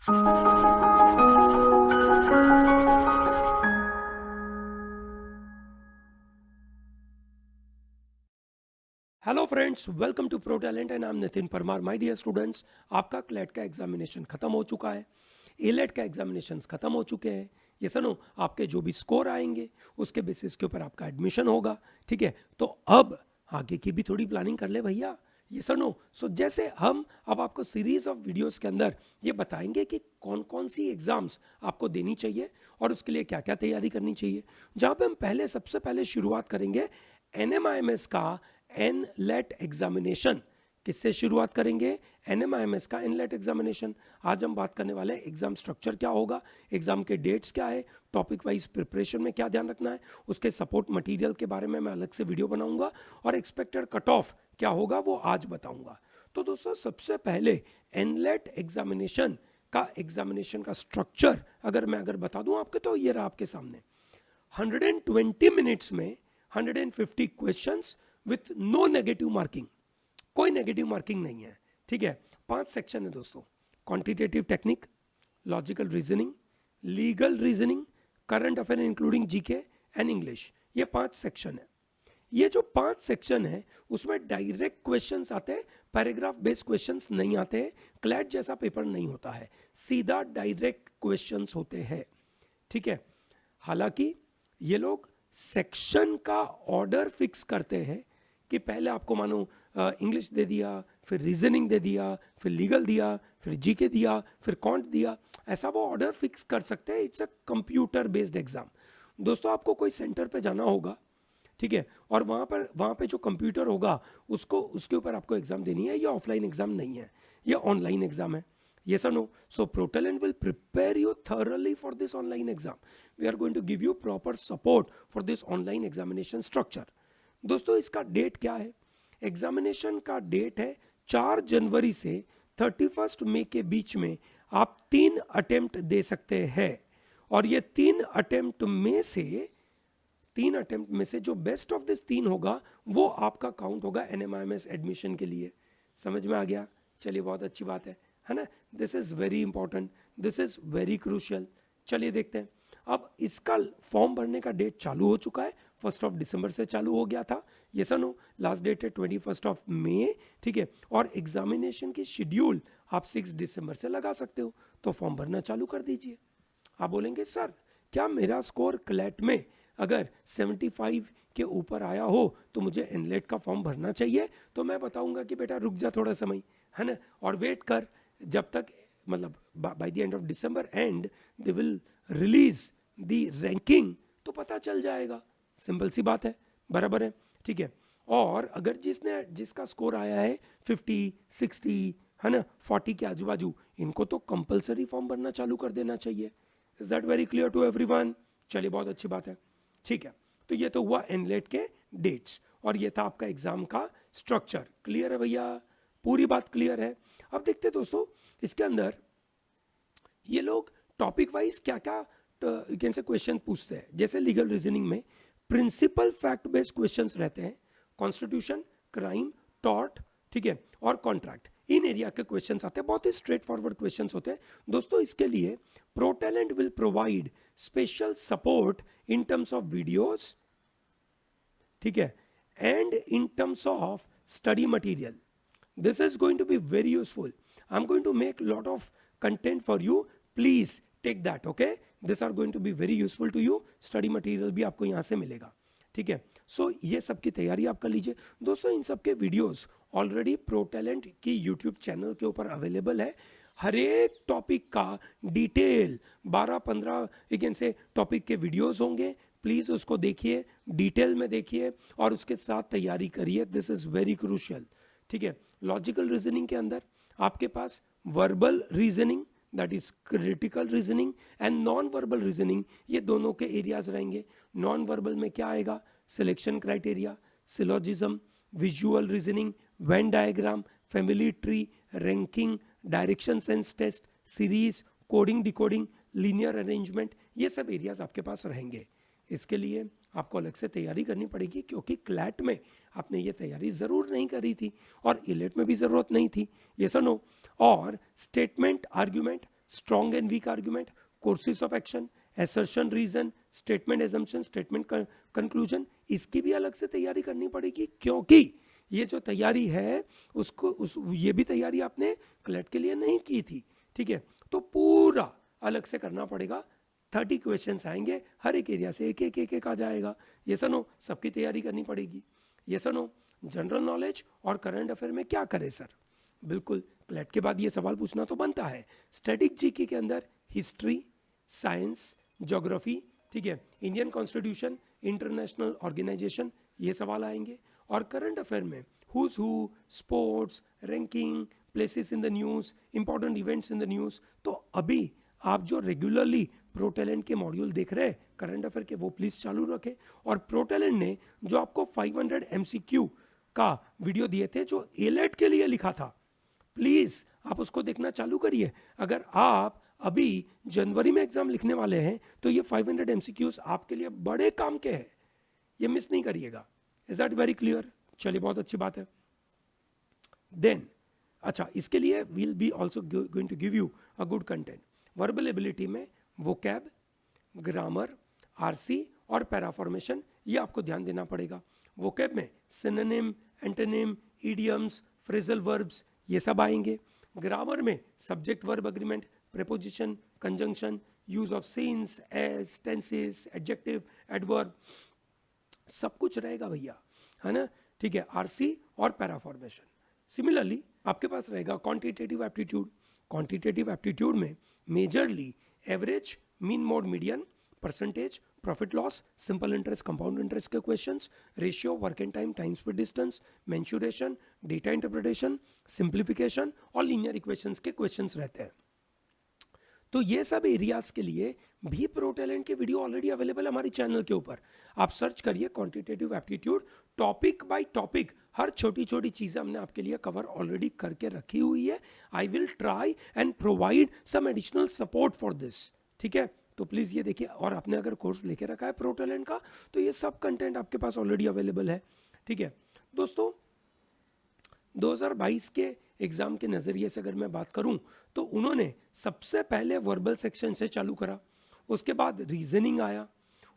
Hello friends, welcome to pro talent and I am Nitin Parmar. My dear students, आपका CLAT का examination खत्म हो चुका है, एलेट का एग्जामिनेशन खत्म हो चुके हैं। ये सुनो, आपके जो भी स्कोर आएंगे उसके बेसिस के ऊपर आपका एडमिशन होगा। ठीक है, तो अब आगे की भी थोड़ी प्लानिंग कर ले भैया। ये सुनो, सो जैसे हम अब आपको सीरीज ऑफ वीडियोस के अंदर ये बताएंगे कि कौन कौन सी एग्जाम्स आपको देनी चाहिए और उसके लिए क्या क्या तैयारी करनी चाहिए। जहाँ पे हम सबसे पहले शुरुआत करेंगे NMIMS का एनलेट एग्जामिनेशन। किससे शुरुआत करेंगे? NMIMS का एनलेट एग्जामिनेशन। आज हम बात करने वाले हैं एग्जाम स्ट्रक्चर क्या होगा, एग्जाम के डेट्स क्या है, टॉपिक वाइज प्रिपरेशन में क्या ध्यान रखना है, उसके सपोर्ट मटेरियल के बारे में मैं अलग से वीडियो बनाऊंगा और एक्सपेक्टेड कट ऑफ क्या होगा वो आज बताऊंगा। तो दोस्तों, सबसे पहले एनलेट एग्जामिनेशन का स्ट्रक्चर अगर बता दूं आपके, तो ये रहा आपके सामने। 120 मिनट्स में 150 questions with no negative marking, कोई नेगेटिव मार्किंग नहीं है। ठीक है, 5 सेक्शन है दोस्तों। Quantitative technique, logical reasoning, legal reasoning, current affair including GK and English, ये 5 सेक्शन है। ये जो 5 सेक्शन है उसमें डायरेक्ट क्वेश्चंस आते हैं, पैराग्राफ बेस्ड क्वेश्चंस नहीं आते हैं। क्लैट जैसा पेपर नहीं होता है, सीधा डायरेक्ट क्वेश्चंस होते हैं। ठीक है, हालांकि ये लोग सेक्शन का ऑर्डर फिक्स करते हैं कि पहले आपको मानो इंग्लिश दे दिया, फिर रीजनिंग दे दिया, फिर लीगल दिया, फिर जीके दिया, फिर कॉन्ट दिया, ऐसा वो ऑर्डर फिक्स कर सकते हैं। It's a computer based exam. दोस्तों, आपको कोई सेंटर पे जाना होगा, ठीक है, और वहाँ पे जो कंप्यूटर होगा उसके ऊपर आपको एग्जाम देनी है। ये ऑफलाइन एग्जाम नहीं है, ये ऑनलाइन एग्जाम है। Yes or no? So ProTalent will prepare you thoroughly for this online exam. We are going to give you proper support for this online examination structure. दोस्तों, इसका date क्या है? Examination का date है 4 जनवरी से 31 मई के बीच में आप 3 अटेम्प्ट दे सकते हैं। और ये 3 अटेम्प्ट में से जो बेस्ट ऑफ दिस 3 होगा वो आपका काउंट होगा NMIMS एडमिशन के लिए। समझ में आ गया? चलिए, बहुत अच्छी बात है ना? This is very important, this is very crucial. चलिए देखते हैं। अब इसका फॉर्म भरने का डेट चालू हो चुका है, 1 दिसंबर से चालू हो गया था। ये सनो, लास्ट डेट है 21 मई। ठीक है, और एग्जामिनेशन की शेड्यूल आप 6 दिसंबर से लगा सकते हो। तो फॉर्म भरना चालू कर दीजिए। आप बोलेंगे, सर क्या मेरा स्कोर क्लैट में अगर 75 के ऊपर आया हो तो मुझे एनलेट का फॉर्म भरना चाहिए? तो मैं बताऊंगा कि बेटा रुक जा थोड़ा समय, है ना, और वेट कर जब तक, मतलब by the end of December and they will release the ranking, तो पता चल जाएगा। सिंपल सी बात है, बराबर है। ठीक है, और अगर जिसका स्कोर आया है 50, 60, है ना, 40 के आजू बाजू, इनको तो कंपलसरी फॉर्म भरना चालू कर देना चाहिए। Is that very clear to everyone? चलिए, बहुत अच्छी बात है। ठीक है, तो ये तो हुआ एनलेट के डेट्स और ये था आपका एग्जाम का स्ट्रक्चर। क्लियर है भैया? पूरी बात क्लियर है? अब देखते हैं दोस्तों, इसके अंदर ये लोग टॉपिक वाइज क्या क्या से क्वेश्चन पूछते हैं। जैसे लीगल रीजनिंग में प्रिंसिपल फैक्ट बेस्ड क्वेश्चंस रहते हैं, कॉन्स्टिट्यूशन, क्राइम, टॉर्ट, ठीक है, और कॉन्ट्रैक्ट, इन एरिया के क्वेश्चंस आते हैं। बहुत ही स्ट्रेट फॉरवर्ड क्वेश्चंस होते हैं दोस्तों। इसके लिए ProTalent will provide special support in terms of videos, ठीक है, and in terms of study material. This is going to be very useful. I'm going to make a lot of content for you. Please take that, okay? These are going to be very useful to you. Study material भी आपको यहाँ से मिलेगा, ठीक है। सो ये सब की तैयारी आप कर लीजिए दोस्तों। इन सब के वीडियोस ऑलरेडी ProTalent की YouTube चैनल के ऊपर अवेलेबल है। हर एक टॉपिक का डिटेल 12-15 से टॉपिक के वीडियोस होंगे। प्लीज़ उसको देखिए, डिटेल में देखिए और उसके साथ तैयारी करिए। दिस इज़ वेरी क्रूशियल, ठीक है। लॉजिकल रीजनिंग के अंदर आपके पास verbal reasoning, that is critical reasoning, and non verbal reasoning, ये दोनों के एरियाज रहेंगे। नॉन वर्बल में क्या आएगा? Selection criteria, syllogism, visual reasoning, Venn diagram, family tree, ranking, direction sense test, series, coding decoding, linear arrangement, ये सब areas आपके पास रहेंगे। इसके लिए आपको अलग से तैयारी करनी पड़ेगी, क्योंकि क्लैट में आपने ये तैयारी ज़रूर नहीं करी थी और इलेट में भी ज़रूरत नहीं थी। ये सुनो, और statement, argument, strong and weak argument, courses of action, assertion reason, statement assumption, statement conclusion, इसकी भी अलग से तैयारी करनी पड़ेगी, क्योंकि ये जो तैयारी है ये भी तैयारी आपने क्लैट के लिए नहीं की थी, ठीक है। तो पूरा अलग से करना पड़ेगा, 30 क्वेश्चंस आएंगे, हर एक एरिया से एक आ जाएगा। ये सनो सबकी तैयारी करनी पड़ेगी। ये सनो जनरल नॉलेज और करंट अफेयर में क्या करें सर? बिल्कुल क्लैट के बाद ये सवाल पूछना तो बनता है। स्टैटिक जीके के अंदर हिस्ट्री, साइंस, ज्योग्राफी, ठीक है, इंडियन कॉन्स्टिट्यूशन, इंटरनेशनल ऑर्गेनाइजेशन, ये सवाल आएंगे। और करंट अफेयर में who's who, sports, ranking, places in the news, important events in the news. तो अभी आप जो रेगुलरली प्रो टैलेंट के मॉड्यूल देख रहे हैं करंट अफेयर के, वो प्लीज चालू रखें। और प्रो टैलेंट ने जो आपको 500 MCQ का वीडियो दिए थे जो एलेट के लिए लिखा था, प्लीज आप उसको देखना चालू करिए। अगर आप अभी जनवरी में एग्जाम लिखने वाले हैं तो ये 500 MCQs आपके लिए बड़े काम के हैं, ये मिस नहीं करिएगा। Is that very clear? चलिए बहुत अच्छी बात है। देन अच्छा, इसके लिए will be also going to give you a good content. Verbal ability में वोकैब, ग्रामर, आरसी और पैराफॉर्मेशन, ये आपको ध्यान देना पड़ेगा। वोकैब में synonym, antonym, idioms, phrasal verbs, ये सब आएंगे। ग्रामर में subject verb agreement, preposition, conjunction, use of since, as, tenses, adjective, adverb, सब कुछ रहेगा भैया, है ना, ठीक है। आरसी और पैराफॉर्मेशन। सिमिलरली आपके पास रहेगा क्वांटिटेटिव एप्टीट्यूड। क्वांटिटेटिव एप्टीट्यूड में majorly average, mean, mode, median, percentage, profit loss, simple interest, compound interest के questions, ratio, work and time, time speed distance, mensuration, data interpretation, simplification और लीनियर इक्वेशंस के questions रहते हैं। तो ये सब areas के लिए भी प्रो टैलेंट के वीडियो ऑलरेडी अवेलेबल है हमारी चैनल के ऊपर। आप सर्च करिए quantitative aptitude, topic by topic हर छोटी छोटी चीजें हमने आपके लिए कवर ऑलरेडी करके रखी हुई है। I will try and provide some additional support for this, ठीक है। तो प्लीज ये देखिए, और आपने अगर कोर्स लेके रखा है प्रो टैलेंट का तो ये सब कंटेंट आपके पास ऑलरेडी अवेलेबल है, ठीक है। दोस्तों 2022 के एग्जाम के नजरिए से अगर मैं बात करूं तो उन्होंने सबसे पहले वर्बल सेक्शन से चालू करा, उसके बाद रीजनिंग आया,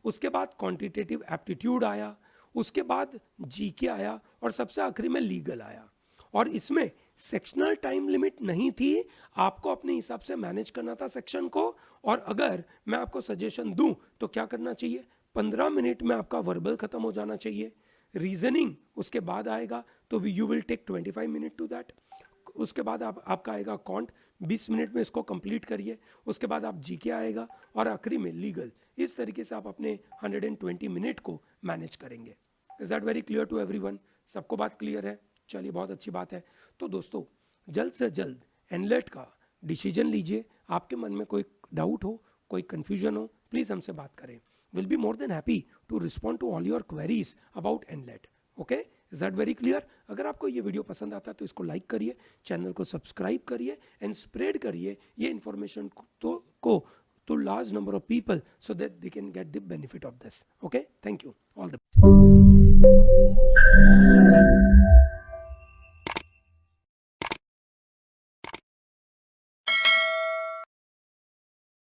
उसके बाद क्वांटिटेटिव एप्टीट्यूड आया, उसके बाद जीके आया और सबसे आखिरी में लीगल आया। और इसमें सेक्शनल टाइम लिमिट नहीं थी, आपको अपने हिसाब से मैनेज करना था सेक्शन को। और अगर मैं आपको सजेशन दूं तो क्या करना चाहिए, 15 मिनट में आपका वर्बल खत्म हो जाना चाहिए, रीजनिंग उसके बाद आएगा तो you will take 25 minute to that, उसके बाद आपका आएगा कॉन्ट, 20 मिनट में इसको कंप्लीट करिए, उसके बाद आप जीके आएगा और आखिरी में लीगल। इस तरीके से आप अपने 120 मिनट को मैनेज करेंगे। Is that very clear to everyone? सबको बात क्लियर है? चलिए बहुत अच्छी बात है। तो दोस्तों जल्द से जल्द एनलेट का डिसीजन लीजिए। आपके मन में कोई डाउट हो, कोई कंफ्यूजन हो, प्लीज हमसे बात करें। Will be more than happy to respond to all your queries about AILET. Okay, is that very clear? अगर आपको ये वीडियो पसंद आता है तो इसको लाइक करिए, चैनल को सब्सक्राइब करिए एंड स्प्रेड करिए ये इन्फॉर्मेशन को to large number of people so that they can get the benefit of this. Okay, thank you. All the